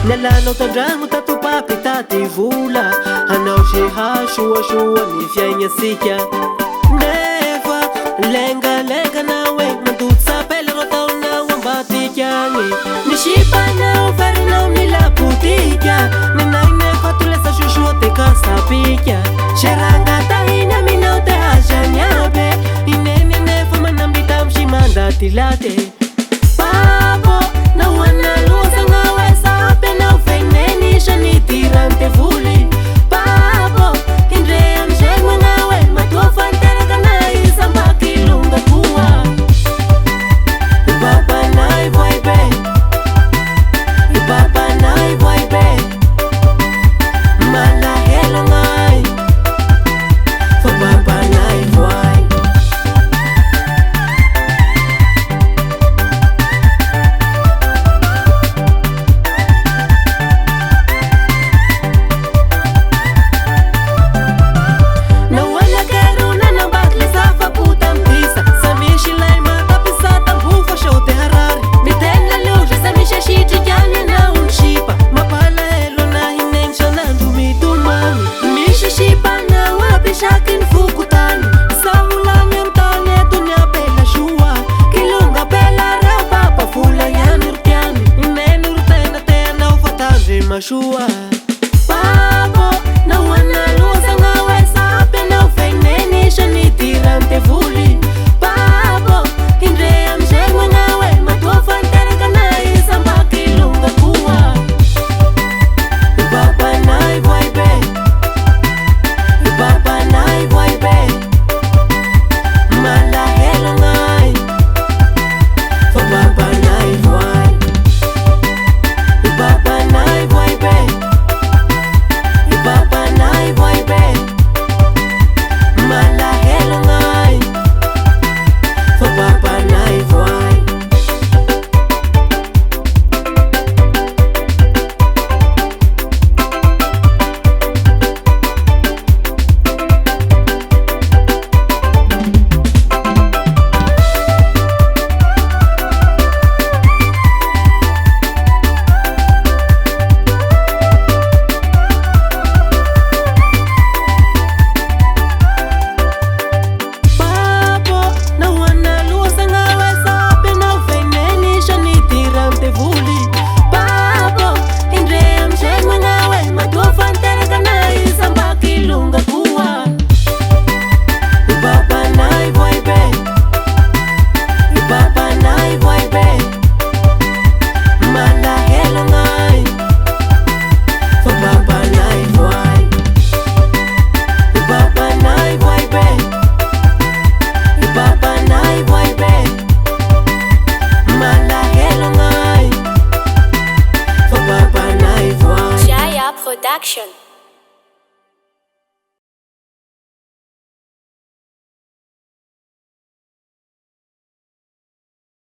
Nalanao tandragno tato papitady vola hanao ze hasoasoa ny fiaignatsika nefa lengalenga na hoe mandoto sapela ro ataonao ambatika agny misipanao varinao ny lapotika nenay nefa tolesa sosoa te kasapika serangatainy aminao te hazany aby ineny nefa manambita amsy mandatilate papo nahoana losagna hoe sapenao faineny isany tirante voly papo indre amizay magna hoe matoa fanteraka na isambakilonga koa babanay voay be babanay voay be malahelo ngay fa babanay voay Mashua papo nahoana losagna hoe sapenao faineny isany tirante voly papo indre amizay magna hoe matoa fanteraka na isambakilonga koa babanay voay be babanay voay be malahelo ngay fa babanay voay babanay voay be babanay voay be malahelo ngay fa babanay voay Production.